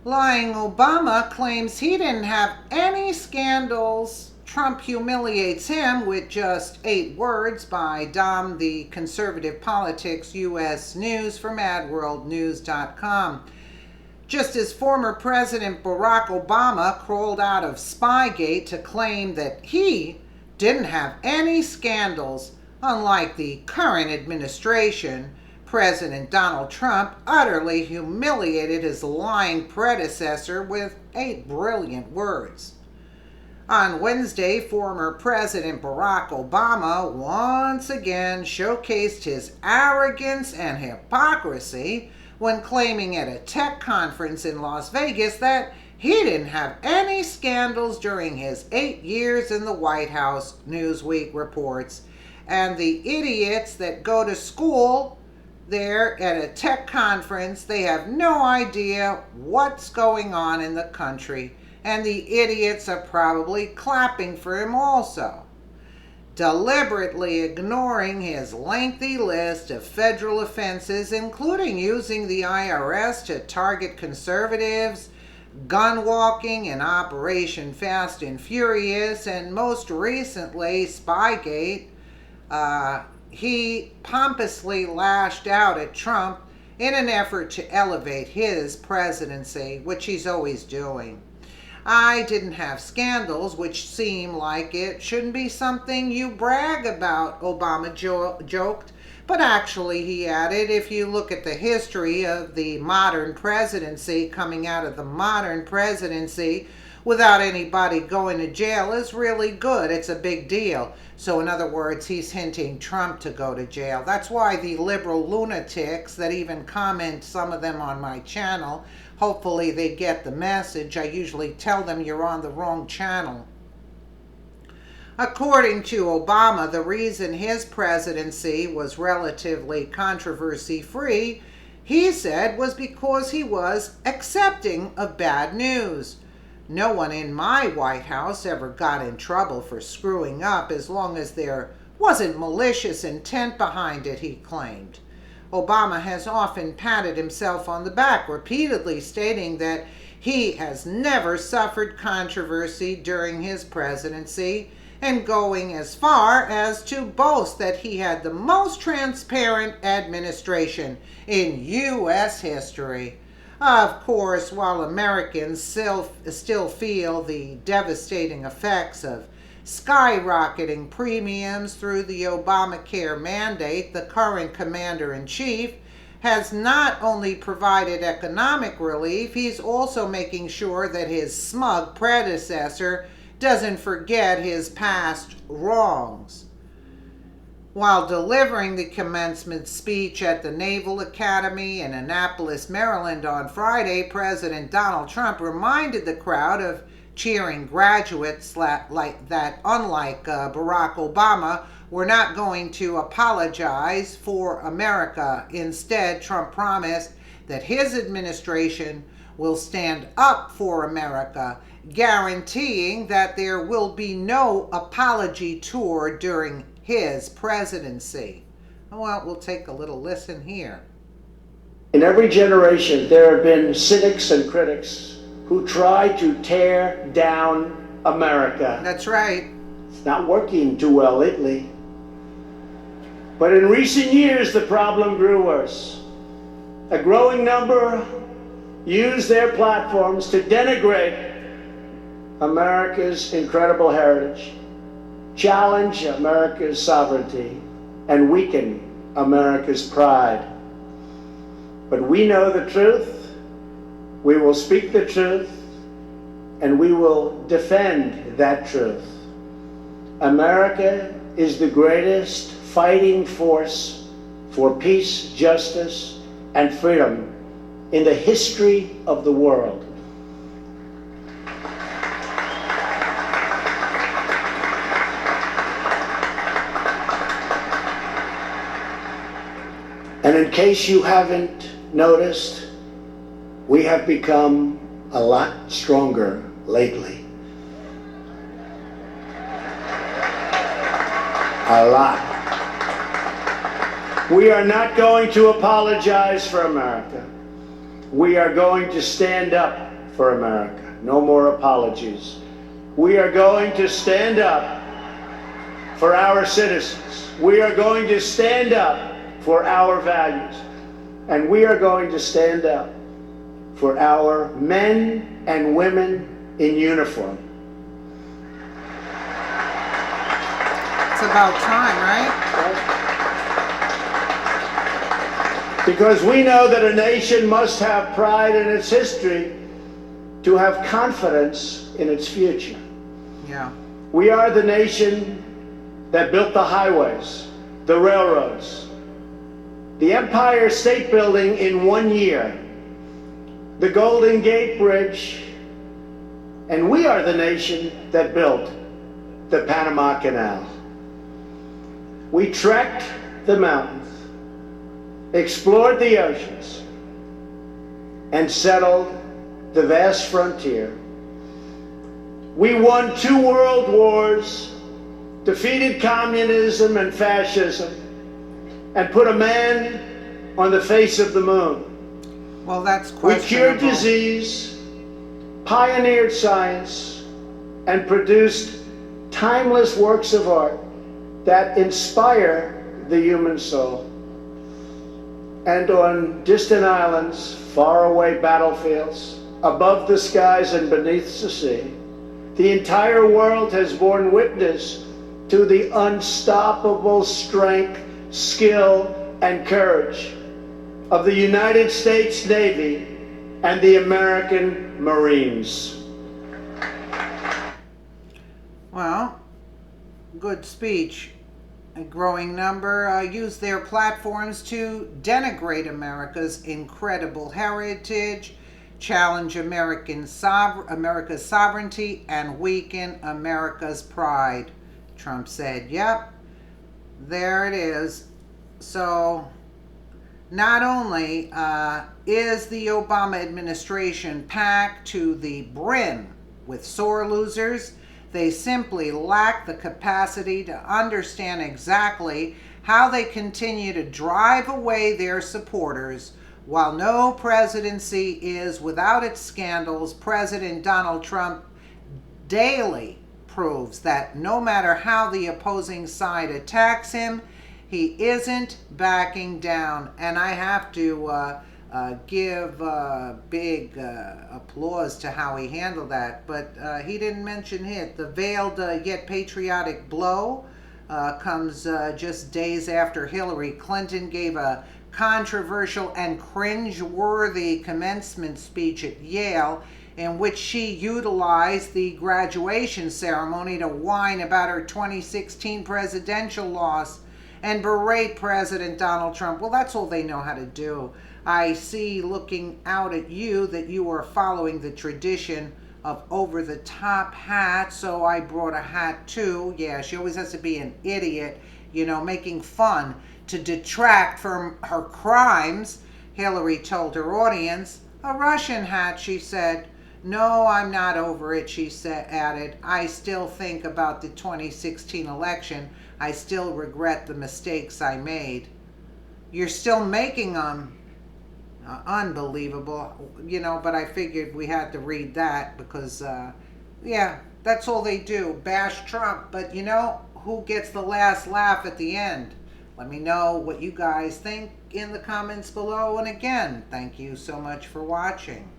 Lying Obama claims he didn't have any scandals. Trump humiliates him with just 8 words by Dom, the Conservative Politics U.S. News from AdWorldNews.com. Just as former President Barack Obama crawled out of Spygate to claim that he didn't have any scandals, unlike the current administration, President Donald Trump utterly humiliated his lying predecessor with 8 brilliant words. On Wednesday, former President Barack Obama once again showcased his arrogance and hypocrisy when claiming at a tech conference in Las Vegas that he didn't have any scandals during his 8 years in the White House, Newsweek reports. And the idiots that go to school there at a tech conference, they have no idea what's going on in the country. And the idiots are probably clapping for him also. Deliberately ignoring his lengthy list of federal offenses, including using the IRS to target conservatives, gun walking in Operation Fast and Furious, and most recently Spygate, he pompously lashed out at Trump in an effort to elevate his presidency, which he's always doing. I didn't have scandals, which seem like it shouldn't be something you brag about, Obama joked. But actually, he added, if you look at the history of the modern presidency, coming out of the modern presidency without anybody going to jail is really good. It's a big deal. So in other words, he's hinting Trump to go to jail. That's why the liberal lunatics that even comment, some of them on my channel, hopefully they get the message. I usually tell them you're on the wrong channel. According to Obama, the reason his presidency was relatively controversy-free, he said, was because he was accepting of bad news. No one in my White House ever got in trouble for screwing up as long as there wasn't malicious intent behind it, he claimed. Obama has often patted himself on the back, repeatedly stating that he has never suffered controversy during his presidency, and going as far as to boast that he had the most transparent administration in U.S. history. Of course, while Americans still feel the devastating effects of skyrocketing premiums through the Obamacare mandate, the current commander-in-chief has not only provided economic relief, he's also making sure that his smug predecessor doesn't forget his past wrongs. While delivering the commencement speech at the Naval Academy in Annapolis, Maryland on Friday, President Donald Trump reminded the crowd of cheering graduates that, unlike Barack Obama, were not going to apologize for America. Instead, Trump promised that his administration will stand up for America, guaranteeing that there will be no apology tour during his presidency. Well, we'll take a little listen here. In every generation, there have been cynics and critics who try to tear down America. That's right. It's not working too well lately. But in recent years, the problem grew worse. A growing number used their platforms to denigrate America's incredible heritage, challenge America's sovereignty, and weaken America's pride. But we know the truth, we will speak the truth, and we will defend that truth. America is the greatest fighting force for peace, justice, and freedom in the history of the world. And in case you haven't noticed, we have become a lot stronger lately. A lot. We are not going to apologize for America. We are going to stand up for America. No more apologies. We are going to stand up for our citizens. We are going to stand up for our values. And we are going to stand up for our men and women in uniform. It's about time, right? Because we know that a nation must have pride in its history to have confidence in its future. Yeah. We are the nation that built the highways, the railroads, the Empire State Building in 1 year, the Golden Gate Bridge, and we are the nation that built the Panama Canal. We trekked the mountains, explored the oceans, and settled the vast frontier. We won 2 world wars, defeated communism and fascism, and put a man on the face of the moon. Well, that's We questionable. cured disease, pioneered science, and produced timeless works of art that inspire the human soul. And on distant islands, faraway battlefields, above the skies and beneath the sea, the entire world has borne witness to the unstoppable strength, skill, and courage of the United States Navy and the American Marines. Well, good speech. A growing number use their platforms to denigrate America's incredible heritage, challenge America's sovereignty, and weaken America's pride. Trump said, yep, there it is. So not only is the Obama administration packed to the brim with sore losers, they simply lack the capacity to understand exactly how they continue to drive away their supporters. While no presidency is without its scandals, President Donald Trump daily proves that no matter how the opposing side attacks him, he isn't backing down. And I have to give big applause to how he handled that. But he didn't mention it. The veiled yet patriotic blow comes just days after Hillary Clinton gave a controversial and cringe-worthy commencement speech at Yale, in which she utilized the graduation ceremony to whine about her 2016 presidential loss and berate President Donald Trump. Well, that's all they know how to do. I see, looking out at you, that you are following the tradition of over-the-top hats, so I brought a hat too. Yeah, she always has to be an idiot, you know, making fun to detract from her crimes. Hillary told her audience. A Russian hat, she said. No, I'm not over it, she added. I still think about the 2016 election. I still regret the mistakes I made. You're still making them. Unbelievable. You know, but I figured we had to read that because, yeah, that's all they do. Bash Trump. But, you know, who gets the last laugh at the end? Let me know what you guys think in the comments below. And again, thank you so much for watching.